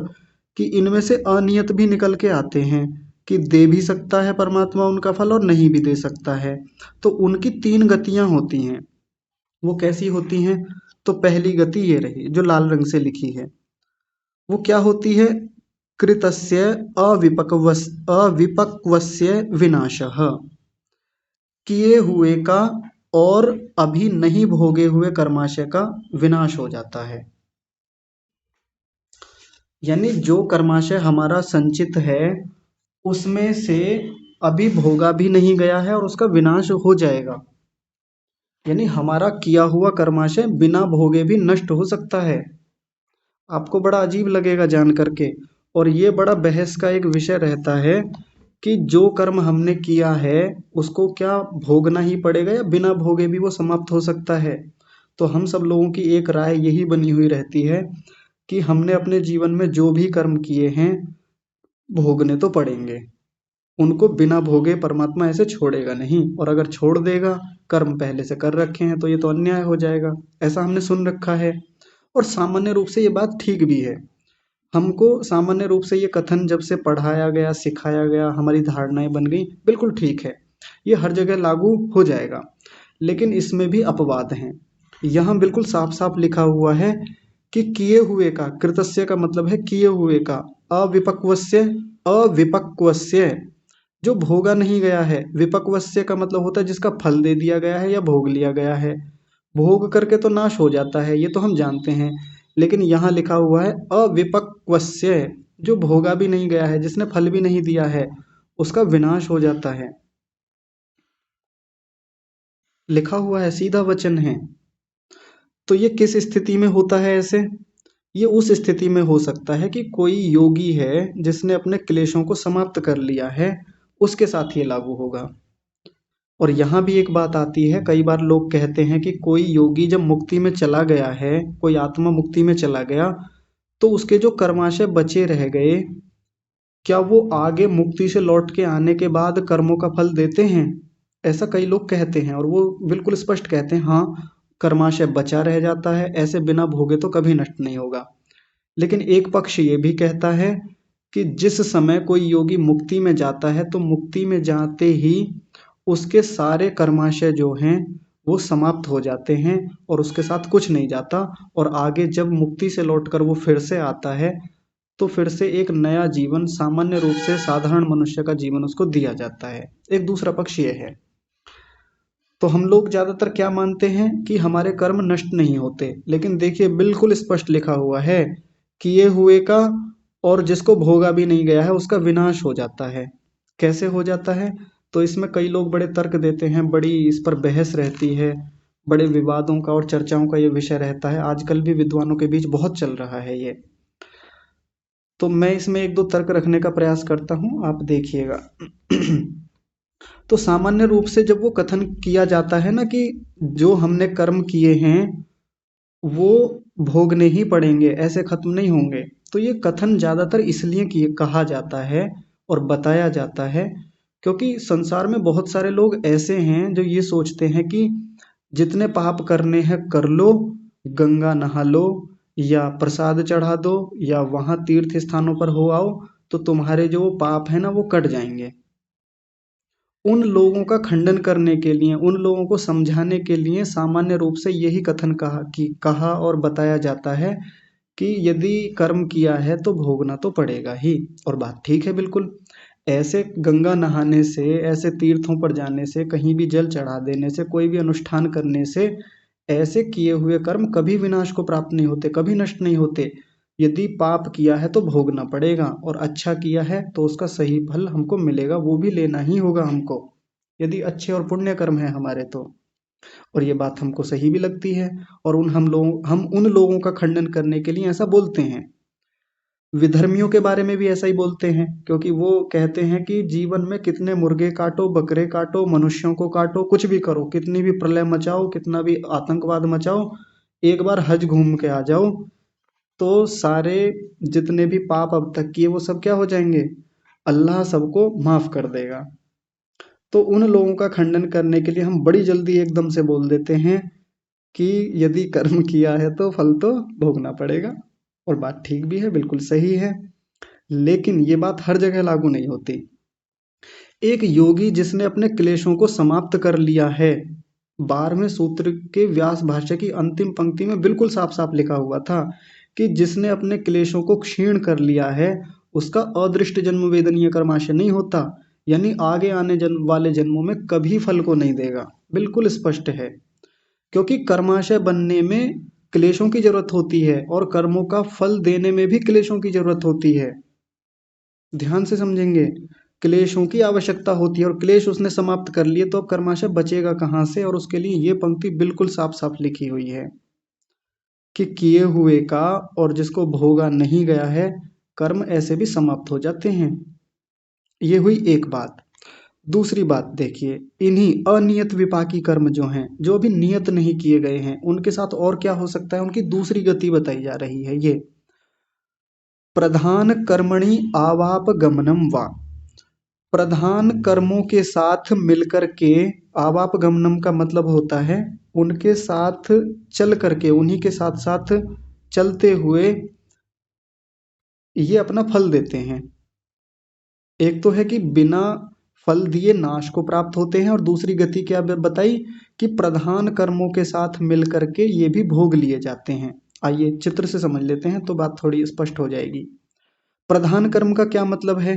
A: कि इनमें से अनियत भी निकल के आते हैं कि दे भी सकता है परमात्मा उनका फल और नहीं भी दे सकता है। तो उनकी तीन गतियां होती हैं, वो कैसी होती हैं, तो पहली गति ये रही जो लाल रंग से लिखी है, वो क्या होती है, कृतस्य अविपक्वस्य विनाशः, किए हुए का और अभी नहीं भोगे हुए कर्माशय का विनाश हो जाता है। यानी जो कर्माशय हमारा संचित है उसमें से अभी भोगा भी नहीं गया है और उसका विनाश हो जाएगा। यानी हमारा किया हुआ कर्माशय बिना भोगे भी नष्ट हो सकता है। आपको बड़ा अजीब लगेगा जान करके, और ये बड़ा बहस का एक विषय रहता है कि जो कर्म हमने किया है उसको क्या भोगना ही पड़ेगा या बिना भोगे भी वो समाप्त हो सकता है। तो हम सब लोगों की एक राय यही बनी हुई रहती है कि हमने अपने जीवन में जो भी कर्म किए हैं भोगने तो पड़ेंगे, उनको बिना भोगे परमात्मा ऐसे छोड़ेगा नहीं, और अगर छोड़ देगा, कर्म पहले से कर रखे हैं तो ये तो अन्याय हो जाएगा, ऐसा हमने सुन रखा है। और सामान्य रूप से ये बात ठीक भी है, हमको सामान्य रूप से ये कथन जब से पढ़ाया गया, सिखाया गया, हमारी धारणाएं बन गई, बिल्कुल ठीक है, ये हर जगह लागू हो जाएगा। लेकिन इसमें भी अपवाद हैं। यहाँ बिल्कुल साफ साफ लिखा हुआ है कि किए हुए का, कृतस्य का मतलब है किए हुए का, अविपक्वस्य, अविपक्वस्य जो भोगा नहीं गया है, विपक्वस्य का मतलब होता है जिसका फल दे दिया गया है या भोग लिया गया है। भोग करके तो नाश हो जाता है, ये तो हम जानते हैं, लेकिन यहाँ लिखा हुआ है अविपक्वस्य, जो भोगा भी नहीं गया है, जिसने फल भी नहीं दिया है, उसका विनाश हो जाता है। लिखा हुआ है, सीधा वचन है। तो ये किस स्थिति में होता है ऐसे, ये उस स्थिति में हो सकता है कि कोई योगी है जिसने अपने क्लेशों को समाप्त कर लिया है, उसके साथ ये लागू होगा। और यहाँ भी एक बात आती है, कई बार लोग कहते हैं कि कोई योगी जब मुक्ति में चला गया है, कोई आत्मा मुक्ति में चला गया, तो उसके जो कर्माशय बचे रह गए, क्या वो आगे मुक्ति से लौट के आने के बाद कर्मों का फल देते हैं? ऐसा कई लोग कहते हैं, और वो बिल्कुल स्पष्ट कहते हैं, हाँ, कर्माशय बचा रह जाता है, ऐसे बिना भोगे तो कभी नष्ट नहीं होगा। लेकिन एक पक्ष ये भी कहता है कि जिस समय कोई योगी मुक्ति में जाता है, तो मुक्ति में जाते ही उसके सारे कर्माशय जो हैं वो समाप्त हो जाते हैं, और उसके साथ कुछ नहीं जाता, और आगे जब मुक्ति से लौटकर वो फिर से आता है, तो फिर से एक नया जीवन, सामान्य रूप से साधारण मनुष्य का जीवन उसको दिया जाता है। एक दूसरा पक्ष ये है। तो हम लोग ज्यादातर क्या मानते हैं कि हमारे कर्म नष्ट नहीं होते, लेकिन देखिए बिल्कुल स्पष्ट लिखा हुआ है, किए हुए का और जिसको भोगा भी नहीं गया है उसका विनाश हो जाता है। कैसे हो जाता है? तो इसमें कई लोग बड़े तर्क देते हैं, बड़ी इस पर बहस रहती है, बड़े विवादों का और चर्चाओं का ये विषय रहता है, आजकल भी विद्वानों के बीच बहुत चल रहा है ये। तो मैं इसमें एक दो तर्क रखने का प्रयास करता हूँ, आप देखिएगा। तो सामान्य रूप से जब वो कथन किया जाता है ना कि जो हमने कर्म किए हैं वो भोगने ही पड़ेंगे, ऐसे खत्म नहीं होंगे, तो ये कथन ज्यादातर इसलिए कहा जाता है और बताया जाता है, क्योंकि संसार में बहुत सारे लोग ऐसे हैं जो ये सोचते हैं कि जितने पाप करने हैं कर लो, गंगा नहा लो, या प्रसाद चढ़ा दो, या वहां तीर्थ स्थानों पर हो आओ, तो तुम्हारे जो पाप है ना वो कट जाएंगे। उन लोगों का खंडन करने के लिए, उन लोगों को समझाने के लिए सामान्य रूप से यही कथन कहा और बताया जाता है कि यदि कर्म किया है तो भोगना तो पड़ेगा ही। और बात ठीक है बिल्कुल। ऐसे गंगा नहाने से, ऐसे तीर्थों पर जाने से, कहीं भी जल चढ़ा देने से, कोई भी अनुष्ठान करने से ऐसे किए हुए कर्म कभी विनाश को प्राप्त नहीं होते, कभी नष्ट नहीं होते। यदि पाप किया है तो भोगना पड़ेगा, और अच्छा किया है तो उसका सही फल हमको मिलेगा, वो भी लेना ही होगा हमको, यदि अच्छे और पुण्य कर्म है हमारे तो। और ये बात हमको सही भी लगती है, और हम उन लोगों का खंडन करने के लिए ऐसा बोलते हैं। विधर्मियों के बारे में भी ऐसा ही बोलते हैं, क्योंकि वो कहते हैं कि जीवन में कितने मुर्गे काटो, बकरे काटो, मनुष्यों को काटो, कुछ भी करो, कितनी भी प्रलय मचाओ, कितना भी आतंकवाद मचाओ, एक बार हज घूम के आ जाओ, तो सारे जितने भी पाप अब तक किए वो सब क्या हो जाएंगे, अल्लाह सबको माफ कर देगा। तो उन लोगों का खंडन करने के लिए हम बड़ी जल्दी एकदम से बोल देते हैं कि यदि कर्म किया है तो फल तो भोगना पड़ेगा। और बात ठीक भी है, बिल्कुल सही है, लेकिन ये बात हर जगह लागू नहीं होती। एक योगी जिसने अपने क्लेशों को समाप्त कर लिया है, 12वें सूत्र के व्यास भाष्य की अंतिम पंक्ति में बिल्कुल साफ साफ लिखा हुआ था कि जिसने अपने क्लेशों को क्षीण कर लिया है उसका अदृष्ट जन्म वेदनीय कर्माशय नहीं होता, यानी आगे आने वाले जन्मों में कभी फल को नहीं देगा। बिल्कुल स्पष्ट है, क्योंकि कर्माशय बनने में क्लेशों की जरूरत होती है, और कर्मों का फल देने में भी क्लेशों की जरूरत होती है। ध्यान से समझेंगे, क्लेशों की आवश्यकता होती है, और क्लेश उसने समाप्त कर लिए तो अब कर्माशय बचेगा कहाँ से? और उसके लिए ये पंक्ति बिल्कुल साफ साफ लिखी हुई है कि किए हुए का और जिसको भोगा नहीं गया है कर्म ऐसे भी समाप्त हो जाते हैं। ये हुई एक बात। दूसरी बात देखिए, इन्हीं अनियत विपाकी कर्म जो हैं, जो अभी नियत नहीं किए गए हैं, उनके साथ और क्या हो सकता है, उनकी दूसरी गति बताई जा रही है। ये प्रधान कर्मणि आवाप गमनम वा, प्रधान कर्मों के साथ मिलकर के, आवाप गमनम का मतलब होता है उनके साथ चल करके, उन्हीं के साथ साथ चलते हुए ये अपना फल देते हैं। एक तो है कि बिना फल दिए नाश को प्राप्त होते हैं, और दूसरी गति क्या बताई कि प्रधान कर्मों के साथ मिल करके ये भी भोग लिए जाते हैं। आइए चित्र से समझ लेते हैं तो बात थोड़ी स्पष्ट हो जाएगी। प्रधान कर्म का क्या मतलब है?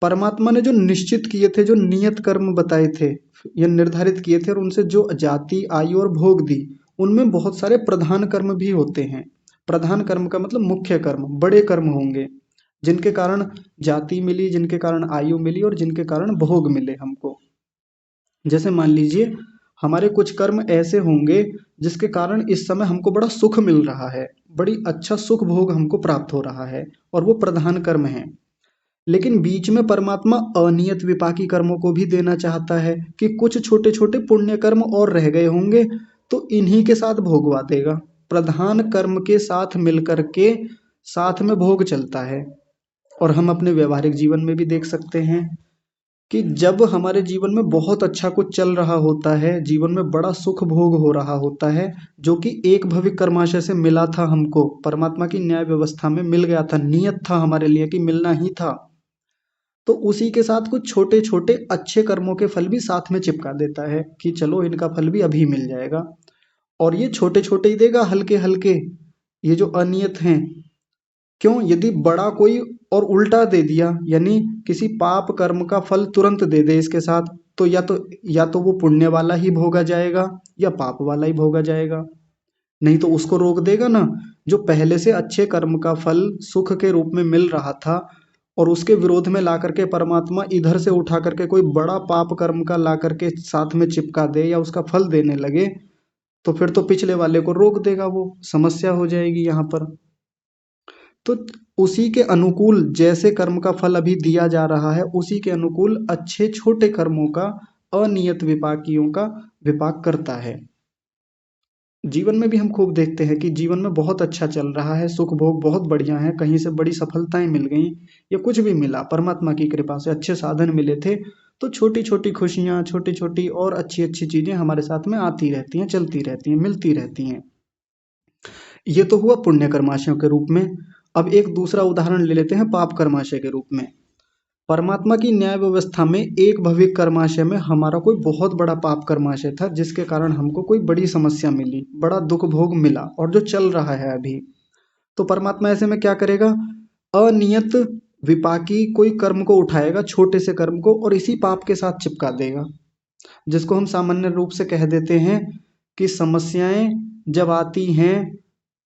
A: परमात्मा ने जो निश्चित किए थे, जो नियत कर्म बताए थे या निर्धारित किए थे, और उनसे जो जाति, आयु और भोग दी, उनमें बहुत सारे प्रधान कर्म भी होते हैं। प्रधान कर्म का मतलब मुख्य कर्म, बड़े कर्म होंगे जिनके कारण जाति मिली, जिनके कारण आयु मिली, और जिनके कारण भोग मिले हमको। जैसे मान लीजिए हमारे कुछ कर्म ऐसे होंगे जिसके कारण इस समय हमको बड़ा सुख मिल रहा है, बड़ी अच्छा सुख भोग हमको प्राप्त हो रहा है, और वो प्रधान कर्म है। लेकिन बीच में परमात्मा अनियत विपाकी कर्मों को भी देना चाहता है कि कुछ छोटे छोटे पुण्य कर्म और रह गए होंगे तो इन्हीं के साथ भोगवा देगा। प्रधान कर्म के साथ मिलकर के साथ में भोग चलता है। और हम अपने व्यवहारिक जीवन में भी देख सकते हैं कि जब हमारे जीवन में बहुत अच्छा कुछ चल रहा होता है, जीवन में बड़ा सुख भोग हो रहा होता है, जो कि एक भविक कर्माशय से मिला था, हमको परमात्मा की न्याय व्यवस्था में मिल गया था, नियत था हमारे लिए कि मिलना ही था, तो उसी के साथ कुछ छोटे छोटे अच्छे कर्मों के फल भी साथ में चिपका देता है कि चलो इनका फल भी अभी मिल जाएगा। और ये छोटे छोटे ही देगा, हल्के हल्के, ये जो अनियत हैं। क्यों? यदि बड़ा कोई और उल्टा दे दिया, यानी किसी पाप कर्म का फल तुरंत दे दे इसके साथ, तो या तो वो पुण्य वाला ही भोगा जाएगा या पाप वाला ही भोगा जाएगा। नहीं तो उसको रोक देगा ना, जो पहले से अच्छे कर्म का फल सुख के रूप में मिल रहा था और उसके विरोध में ला करके परमात्मा इधर से उठा करके कोई बड़ा पाप कर्म का ला करके साथ में चिपका दे या उसका फल देने लगे, तो फिर तो पिछले वाले को रोक देगा, वो समस्या हो जाएगी यहाँ पर। तो उसी के अनुकूल जैसे कर्म का फल अभी दिया जा रहा है, उसी के अनुकूल अच्छे छोटे कर्मों का, अनियत विपाकियों का विपाक करता है। जीवन में भी हम खूब देखते हैं कि जीवन में बहुत अच्छा चल रहा है, सुख भोग बहुत बढ़िया है, कहीं से बड़ी सफलताएं मिल गई या कुछ भी मिला, परमात्मा की कृपा से अच्छे साधन मिले थे, तो छोटी छोटी खुशियां, छोटी छोटी और अच्छी अच्छी चीजें हमारे साथ में आती रहती हैं, चलती रहती हैं, मिलती रहती हैं। ये तो हुआ पुण्य कर्माशयों के रूप में। अब एक दूसरा उदाहरण ले लेते हैं पाप कर्माशय के रूप में। परमात्मा की न्याय व्यवस्था में एक भविक कर्माशय में हमारा कोई बहुत बड़ा पाप कर्माशय था, जिसके कारण हमको कोई बड़ी समस्या मिली, बड़ा दुख भोग मिला और जो चल रहा है अभी। तो परमात्मा ऐसे में क्या करेगा? अनियत विपाकी कोई कर्म को उठाएगा, छोटे से कर्म को, और इसी पाप के साथ चिपका देगा, जिसको हम सामान्य रूप से कह देते हैं कि समस्याएं जब आती हैं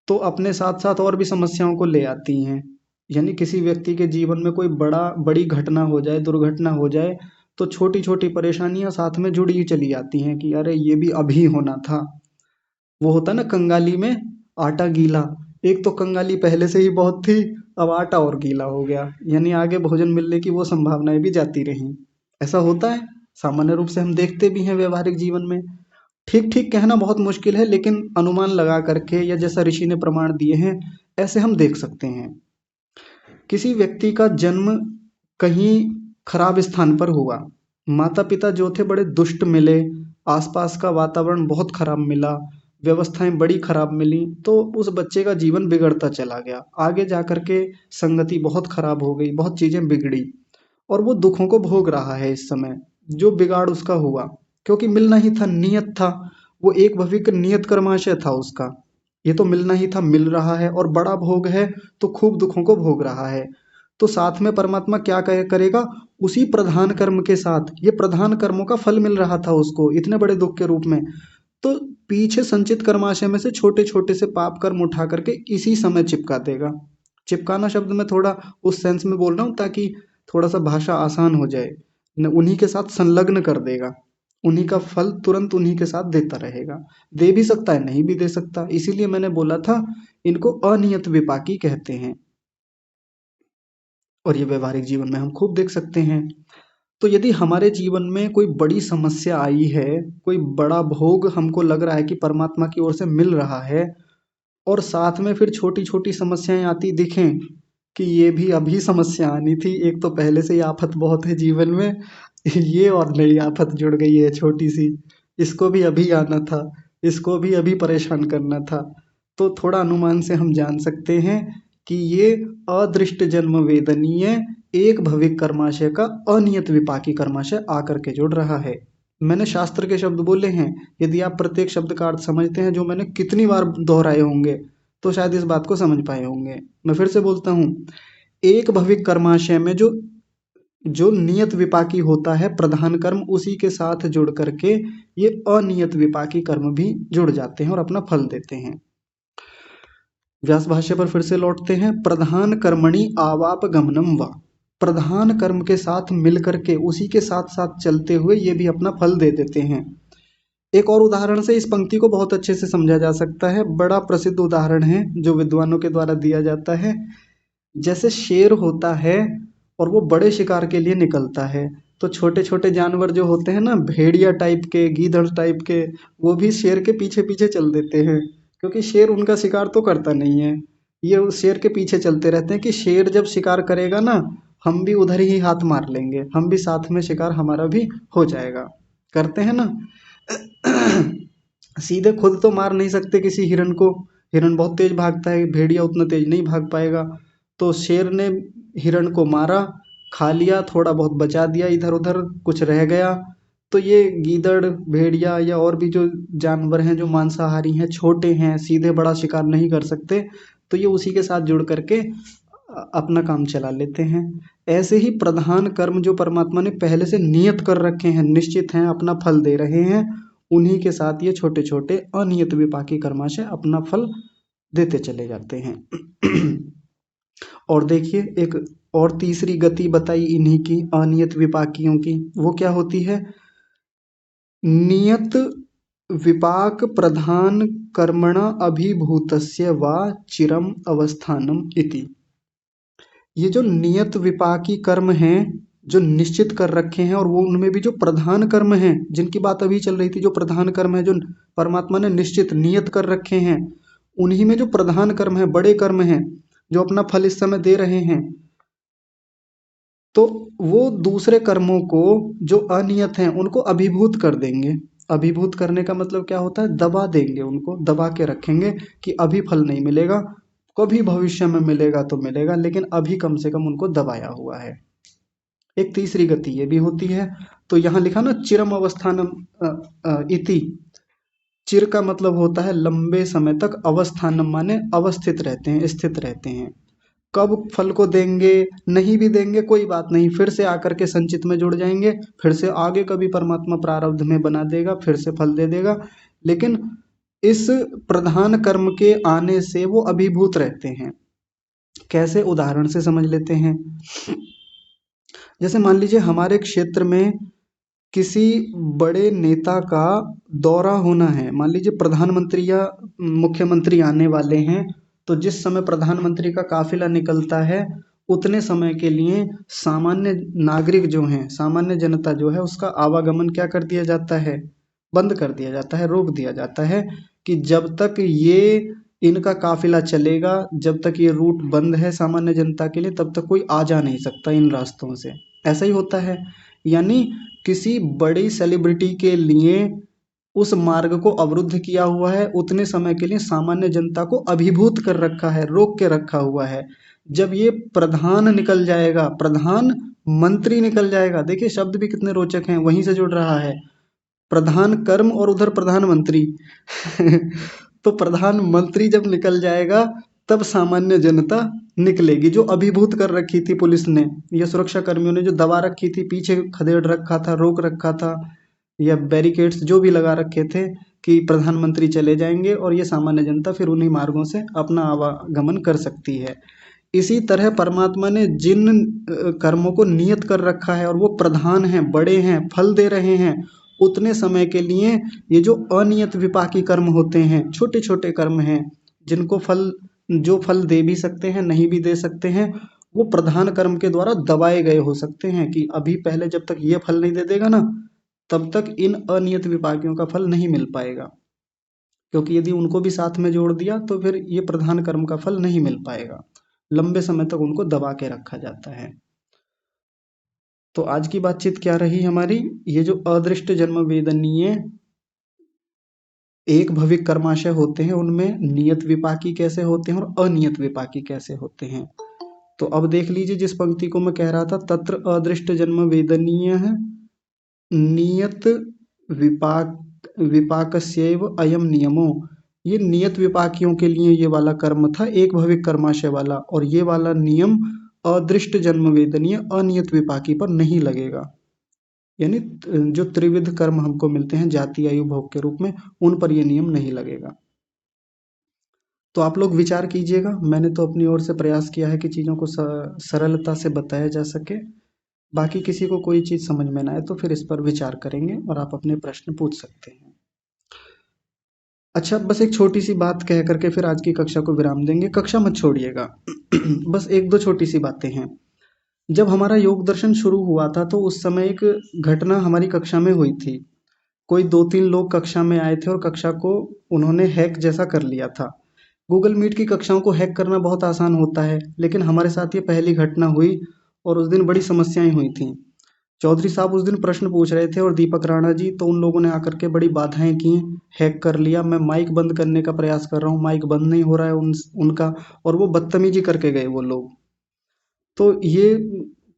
A: तो अपने साथ साथ और भी समस्याओं को ले आती हैं। यानी किसी व्यक्ति के जीवन में कोई बड़ी घटना हो जाए, दुर्घटना हो जाए, तो छोटी छोटी परेशानियां साथ में जुड़ी ही चली जाती हैं कि अरे ये भी अभी होना था। वो होता ना कंगाली में आटा गीला, एक तो कंगाली पहले से ही बहुत थी, अब आटा और गीला हो गया, यानी आगे भोजन मिलने की वो संभावनाएं भी जाती रहीं। ऐसा होता है, सामान्य रूप से हम देखते भी हैं व्यवहारिक जीवन में। ठीक ठीक कहना बहुत मुश्किल है, लेकिन अनुमान लगा करके या जैसा ऋषि ने प्रमाण दिए हैं, ऐसे हम देख सकते हैं। किसी व्यक्ति का जन्म कहीं खराब स्थान पर हुआ, माता पिता जो थे बड़े दुष्ट मिले, आसपास का वातावरण बहुत खराब मिला, व्यवस्थाएं बड़ी खराब मिली, तो उस बच्चे का जीवन बिगड़ता चला गया, आगे जा करके संगति बहुत खराब हो गई, बहुत चीजें बिगड़ी, और वो दुखों को भोग रहा है इस समय, जो बिगाड़ उसका हुआ, क्योंकि मिलना ही था, नियत था, वो एक भविक नियत कर्माशय था उसका, ये तो मिलना ही था, मिल रहा है और बड़ा भोग है, तो खूब दुखों को भोग रहा है। तो साथ में परमात्मा क्या करेगा? उसी प्रधान कर्म के साथ, ये प्रधान कर्मों का फल मिल रहा था उसको इतने बड़े दुख के रूप में, तो पीछे संचित कर्माशय में से छोटे छोटे से पाप कर्म उठा करके इसी समय चिपका देगा। चिपकाना शब्द में थोड़ा उस सेंस में बोल रहा हूँ ताकि थोड़ा सा भाषा आसान हो जाए, उन्हीं के साथ संलग्न कर देगा, उन्हीं का फल तुरंत उन्हीं के साथ देता रहेगा। दे भी सकता है, नहीं भी दे सकता, इसीलिए मैंने बोला था इनको अनियत विपाकी कहते हैं। और ये व्यवहारिक जीवन में हम खूब देख सकते हैं। तो यदि हमारे जीवन में कोई बड़ी समस्या आई है, कोई बड़ा भोग हमको लग रहा है कि परमात्मा की ओर से मिल रहा है, और साथ में फिर छोटी छोटी समस्याएं आती दिखें कि ये भी अभी समस्या आनी थी, एक तो पहले से ही आफत बहुत है जीवन में, ये और नई आफत जुड़ गई है छोटी सी, इसको भी अभी आना था, इसको भी अभी परेशान करना था, तो थोड़ा अनुमान से हम जान सकते हैं कि ये अदृष्ट जन्म वेदनीय एक भविक कर्माशय का अनियत विपाकी कर्माशय आकर के जुड़ रहा है। मैंने शास्त्र के शब्द बोले हैं, यदि आप प्रत्येक शब्द का अर्थ समझते हैं, जो मैंने कितनी बार दोहराए होंगे, तो शायद इस बात को समझ पाए होंगे। मैं फिर से बोलता हूँ, एक भविक कर्माशय में जो जो नियत विपाकी होता है प्रधान कर्म, उसी के साथ जुड़ करके ये अनियत विपाकी कर्म भी जुड़ जाते हैं और अपना फल देते हैं। व्यास भाष्य पर फिर से लौटते हैं। प्रधान कर्मणि आवाप गमनम वा, प्रधान कर्म के साथ मिलकर के उसी के साथ साथ चलते हुए ये भी अपना फल दे देते हैं। एक और उदाहरण से इस पंक्ति को बहुत अच्छे से समझा जा सकता है, बड़ा प्रसिद्ध उदाहरण है जो विद्वानों के द्वारा दिया जाता है। जैसे शेर होता है और वो बड़े शिकार के लिए निकलता है। तो छोटे छोटे जानवर जो होते हैं ना, भेड़िया टाइप के, गीदड़ टाइप के, वो भी शेर के पीछे पीछे चल देते हैं, क्योंकि शेर उनका शिकार तो करता नहीं है। ये उस शेर के पीछे चलते रहते हैं कि शेर जब शिकार करेगा ना, हम भी उधर ही हाथ मार लेंगे, हम भी साथ में शिकार हमारा भी हो जाएगा। करते हैं ना। सीधे खुद तो मार नहीं सकते किसी हिरन को, हिरन बहुत तेज भागता है, भेड़िया उतना तेज नहीं भाग पाएगा। तो शेर ने हिरन को मारा, खा लिया, थोड़ा बहुत बचा दिया, इधर उधर कुछ रह गया। तो ये गीदड़, भेड़िया या और भी जो जानवर हैं जो मांसाहारी हैं, छोटे हैं, सीधे बड़ा शिकार नहीं कर सकते, तो ये उसी के साथ जुड़ करके अपना काम चला लेते हैं। ऐसे ही प्रधान कर्म जो परमात्मा ने पहले से नियत कर रखे हैं, निश्चित हैं, अपना फल दे रहे हैं, उन्हीं के साथ ये छोटे छोटे अनियत विपाकी कर्माशय अपना फल देते चले जाते हैं। और देखिए, एक और तीसरी गति बताई इन्हीं की, अनियत विपाकियों की। वो क्या होती है? नियत विपाक प्रधान कर्मणा अभिभूतस्य वा चिरम अवस्थानम इति। ये जो नियत विपाकी कर्म हैं, जो निश्चित कर रखे हैं, और वो उनमें भी जो प्रधान कर्म हैं, जिनकी बात अभी चल रही थी, जो प्रधान कर्म है, जो परमात्मा ने निश्चित नियत कर रखे हैं, उन्हीं में जो प्रधान कर्म है, बड़े कर्म हैं, जो अपना फल इस समय दे रहे हैं, तो वो दूसरे कर्मों को जो अनियत हैं उनको अभिभूत कर देंगे। अभिभूत करने का मतलब क्या होता है? दबा देंगे, उनको दबा के रखेंगे कि अभी फल नहीं मिलेगा, कभी भविष्य में मिलेगा तो मिलेगा, लेकिन अभी कम से कम उनको दबाया हुआ है। एक तीसरी गति ये भी होती है। तो यहाँ लिखा ना चिरम अवस्थानम इति। चिर का मतलब होता है लंबे समय तक, अवस्थानम माने अवस्थित रहते हैं, स्थित रहते हैं। कब फल को देंगे, नहीं भी देंगे कोई बात नहीं, फिर से आकर के संचित में जुड़ जाएंगे, फिर से आगे कभी परमात्मा प्रारब्ध में बना देगा, फिर से फल दे देगा। लेकिन इस प्रधान कर्म के आने से वो अभिभूत रहते हैं। कैसे? उदाहरण से समझ लेते हैं। जैसे मान लीजिए हमारे क्षेत्र में किसी बड़े नेता का दौरा होना है, मान लीजिए प्रधानमंत्री या मुख्यमंत्री आने वाले हैं, तो जिस समय प्रधानमंत्री का काफिला निकलता है, उतने समय के लिए सामान्य नागरिक जो हैं, सामान्य जनता जो है, उसका आवागमन क्या कर दिया जाता है? बंद कर दिया जाता है, रोक दिया जाता है, कि जब तक ये इनका काफिला चलेगा, जब तक ये रूट बंद है सामान्य जनता के लिए, तब तक कोई आ जा नहीं सकता इन रास्तों से। ऐसा ही होता है। यानी किसी बड़ी सेलिब्रिटी के लिए उस मार्ग को अवरुद्ध किया हुआ है, उतने समय के लिए सामान्य जनता को अभिभूत कर रखा है, रोक के रखा हुआ है। जब ये प्रधान निकल जाएगा, प्रधान मंत्री निकल जाएगा, देखिए शब्द भी कितने रोचक हैं, वहीं से जुड़ रहा है, प्रधान कर्म और उधर प्रधानमंत्री। तो प्रधानमंत्री जब निकल जाएगा, तब सामान्य जनता निकलेगी, जो अभिभूत कर रखी थी पुलिस ने या सुरक्षा कर्मियों ने, जो दबा रखी थी, पीछे खदेड़ रखा था, रोक रखा था, या बैरिकेड्स जो भी लगा रखे थे कि प्रधानमंत्री चले जाएंगे और ये सामान्य जनता फिर उन्हीं मार्गों से अपना आवागमन कर सकती है। इसी तरह परमात्मा ने जिन कर्मों को नियत कर रखा है और वो प्रधान हैं, बड़े हैं, फल दे रहे हैं, उतने समय के लिए ये जो अनियत विपाकी कर्म होते हैं, छोटे छोटे कर्म हैं, जिनको फल, जो फल दे भी सकते हैं, नहीं भी दे सकते हैं, वो प्रधान कर्म के द्वारा दबाए गए हो सकते हैं, कि अभी पहले जब तक ये फल नहीं दे देगा ना, तब तक इन अनियत विपाकियों का फल नहीं मिल पाएगा। क्योंकि यदि उनको भी साथ में जोड़ दिया तो फिर ये प्रधान कर्म का फल नहीं मिल पाएगा, लंबे समय तक उनको दबा के रखा जाता है। तो आज की बातचीत क्या रही हमारी? ये जो अदृष्ट जन्म वेदनीय एक भविक कर्माशय होते हैं, उनमें नियत विपाकी कैसे होते हैं और अनियत विपाकी कैसे होते हैं। तो अब देख लीजिए, जिस पंक्ति को मैं कह रहा था, तत्र अदृष्ट जन्म वेदनीय है, नियत विपाक विपाकस्यैव अयम नियमो। ये नियत विपाकियों के लिए ये वाला कर्म था, एक भविक कर्माशय वाला, और ये वाला नियम अदृष्ट जन्म वेदनीय अनियत विपाकी पर नहीं लगेगा। यानी जो त्रिविध कर्म हमको मिलते हैं जाति आयु भोग के रूप में, उन पर ये नियम नहीं लगेगा। तो आप लोग विचार कीजिएगा। मैंने तो अपनी ओर से प्रयास किया है कि चीज़ों को सरलता से बताया जा सके। बाकी किसी को कोई चीज़ समझ में ना आए तो फिर इस पर विचार करेंगे और आप अपने प्रश्न पूछ सकते हैं। अच्छा, बस एक छोटी सी बात कह करके फिर आज की कक्षा को विराम देंगे। कक्षा मत छोड़िएगा। बस एक दो छोटी सी बातें हैं। जब हमारा योग दर्शन शुरू हुआ था तो उस समय एक घटना हमारी कक्षा में हुई थी। कोई 2-3 लोग कक्षा में आए थे और कक्षा को उन्होंने हैक जैसा कर लिया था। गूगल मीट की कक्षाओं को हैक करना बहुत आसान होता है, लेकिन हमारे साथ ये पहली घटना हुई और उस दिन बड़ी समस्याएँ हुई थीं। चौधरी साहब उस दिन प्रश्न पूछ रहे थे और दीपक राणा जी, तो उन लोगों ने आकर के बड़ी बाधाएँ की, हैक कर लिया। मैं माइक बंद करने का प्रयास कर रहा हूँ, माइक बंद नहीं हो रहा है उनका, और वो बदतमीजी करके गए वो लोग। तो ये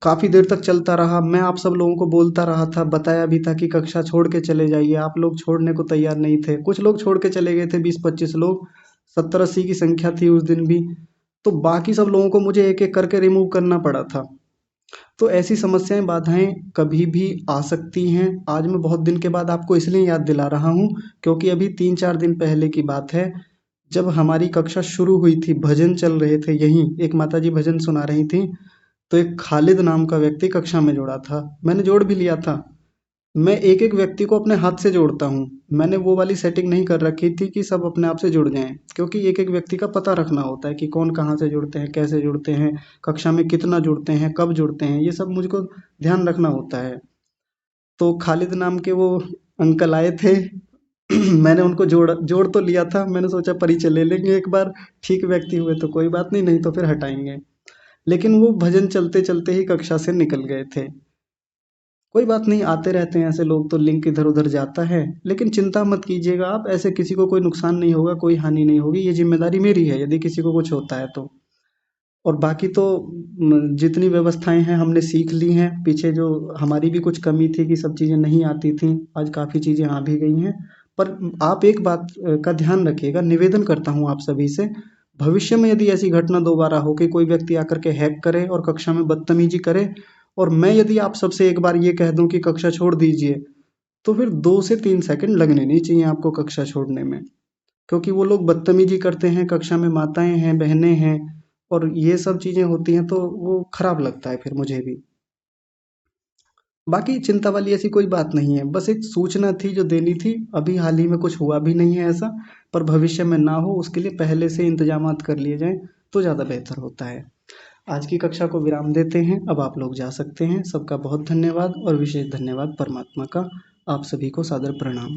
A: काफ़ी देर तक चलता रहा। मैं आप सब लोगों को बोलता रहा था, बताया भी था कि कक्षा छोड़ के चले जाइए। आप लोग छोड़ने को तैयार नहीं थे। कुछ लोग छोड़ के चले गए थे, 20-25 लोग, 70-80 की संख्या थी उस दिन भी। तो बाकी सब लोगों को मुझे एक एक करके रिमूव करना पड़ा था। तो ऐसी समस्याएं, बाधाएं कभी भी आ सकती हैं। आज मैं बहुत दिन के बाद आपको इसलिए याद दिला रहा हूँ क्योंकि अभी 3-4 दिन पहले की बात है, जब हमारी कक्षा शुरू हुई थी, भजन चल रहे थे, यहीं एक माताजी भजन सुना रही थी, तो एक खालिद नाम का व्यक्ति कक्षा में जुड़ा था। मैंने जोड़ भी लिया था। मैं एक एक व्यक्ति को अपने हाथ से जोड़ता हूँ। मैंने वो वाली सेटिंग नहीं कर रखी थी कि सब अपने आप से जुड़ जाएं, क्योंकि एक एक व्यक्ति का पता रखना होता है कि कौन कहाँ से जुड़ते हैं, कैसे जुड़ते हैं, कक्षा में कितना जुड़ते हैं, कब जुड़ते हैं, ये सब मुझको ध्यान रखना होता है। तो खालिद नाम के वो अंकल आए थे। मैंने उनको जोड़ जोड़ तो लिया था। मैंने सोचा परिचय ले लेंगे एक बार, ठीक व्यक्ति हुए तो कोई बात नहीं, नहीं तो फिर हटाएंगे। लेकिन वो भजन चलते चलते ही कक्षा से निकल गए थे। कोई बात नहीं, आते रहते हैं ऐसे लोग, तो लिंक इधर उधर जाता है। लेकिन चिंता मत कीजिएगा आप, ऐसे किसी को कोई नुकसान नहीं होगा, कोई हानि नहीं होगी। ये जिम्मेदारी मेरी है यदि किसी को कुछ होता है तो। और बाकी तो जितनी व्यवस्थाएं हैं हमने सीख ली हैं। पीछे जो हमारी भी कुछ कमी थी कि सब चीज़ें नहीं आती थी, आज काफ़ी चीज़ें आ भी गई हैं। पर आप एक बात का ध्यान रखिएगा, निवेदन करता हूँ आप सभी से, भविष्य में यदि ऐसी घटना दोबारा हो कि कोई व्यक्ति आकर के हैक करे और कक्षा में बदतमीजी करे, और मैं यदि आप सबसे एक बार ये कह दूं कि कक्षा छोड़ दीजिए, तो फिर 2 से 3 सेकंड लगने नहीं चाहिए आपको कक्षा छोड़ने में। क्योंकि वो लोग बदतमीजी करते हैं, कक्षा में माताएं हैं, बहनें हैं, और ये सब चीज़ें होती हैं, तो वो खराब लगता है फिर मुझे भी। बाकी चिंता वाली ऐसी कोई बात नहीं है, बस एक सूचना थी जो देनी थी। अभी हाल ही में कुछ हुआ भी नहीं है ऐसा, पर भविष्य में ना हो उसके लिए पहले से इंतजामात कर लिए जाएं तो ज़्यादा बेहतर होता है। आज की कक्षा को विराम देते हैं, अब आप लोग जा सकते हैं। सबका बहुत धन्यवाद और विशेष धन्यवाद परमात्मा का। आप सभी को सादर प्रणाम।